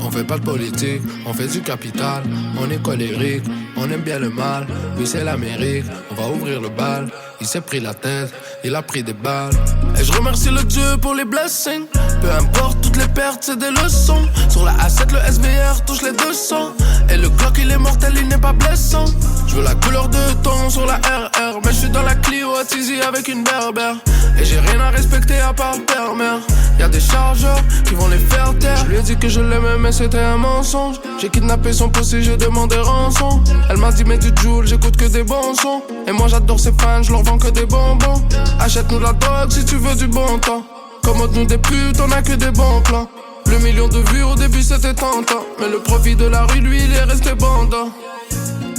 On fait pas de politique, on fait du capital. On est colérique, on aime bien le mal. Oui, c'est l'Amérique, on va ouvrir le bal. Il s'est pris la tête, il a pris des balles. Et je remercie le Dieu pour les blessings. Peu importe toutes les pertes, c'est des leçons. Sur la A7, le SVR touche les 200. Et le Glock, il est mortel, il n'est pas blessant. Je veux la couleur de ton sur la RR. Mais je suis dans la Clio à Tizi avec une berbère. Et j'ai rien à respecter à part le père-mère. Y'a des chargeurs qui vont les faire taire. Je lui ai dit que je l'aimais mais c'était un mensonge. J'ai kidnappé son pouce et j'ai demandé rançon. Elle m'a dit mais tu joues, j'écoute que des bons sons. Et moi j'adore ses fans, je leur vends que des bonbons. Achète-nous de la drogue si tu veux du bon temps. Commode-nous des putes, on a que des bons plans. Le million de vues au début c'était tentant. Mais le profit de la rue lui il est resté bandant.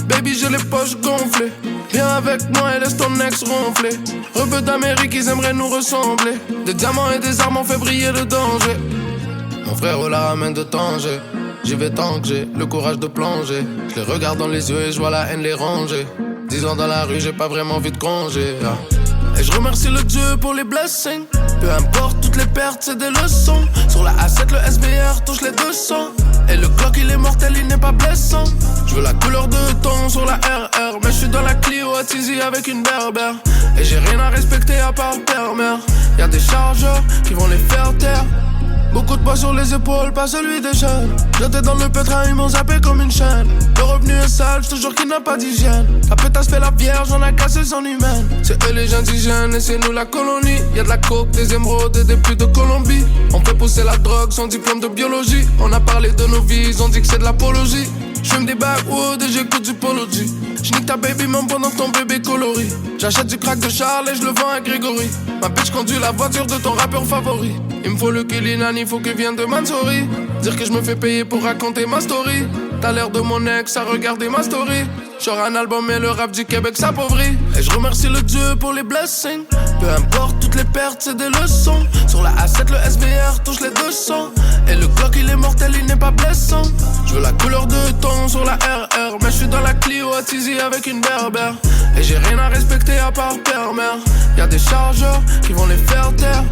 Baby j'ai les poches gonflées. Viens avec moi et laisse ton ex ronfler. Rebeux d'Amérique, ils aimeraient nous ressembler. Des diamants et des armes ont fait briller le danger. Mon frère la ramène de Tanger. J'y vais tant que j'ai le courage de plonger. Je les regarde dans les yeux et je vois la haine les ranger. 10 ans dans la rue, j'ai pas vraiment envie de congé. Et je remercie le Dieu pour les blessings. Peu importe toutes les pertes, c'est des leçons. Sur la A7, le SVR touche les 200. Et le Glock, il est mortel, il n'est pas blessant. Je veux la couleur de ton sur la RR. Mais je suis dans la Clio à Tizi avec une berbère. Et j'ai rien à respecter à part le père-mère. Y'a des chargeurs qui vont les faire taire. Beaucoup de poids sur les épaules, pas celui des jeunes. J'étais dans le pétrin, ils m'ont zappé comme une chaîne. Le revenu est sale, j'te jure qu'il n'a pas d'hygiène. La pétasse fait la vierge, on a cassé son humaine. C'est eux les indigènes et c'est nous la colonie. Y'a de la coke, des émeraudes et des putes de Colombie. On fait pousser la drogue sans diplôme de biologie. On a parlé de nos vies, ils ont dit que c'est de l'apologie. J'fume des backwoods et j'écoute du Polo G. J'nique ta baby même pendant que ton bébé colorie. J'achète du crack de Charles et je le vends à Grégory. Ma bitch conduit la voiture de ton rappeur favori. Il me faut le Killinani, faut qu'il vienne de Mansouri. Dire que je me fais payer pour raconter ma story. T'as l'air de mon ex à regarder ma story. Genre un album et le rap du Québec s'appauvrit. Et je remercie le Dieu pour les blessings. Peu importe toutes les pertes, c'est des leçons. Sur la A7, le SVR touche les 200. Et le Glock, il est mortel, il n'est pas blessant. Je veux la couleur de ton sur la RR. Mais je suis dans la Clio à Tizi avec une berbère. Et j'ai rien à respecter à part le père-mère. Y'a des chargeurs qui vont les faire taire.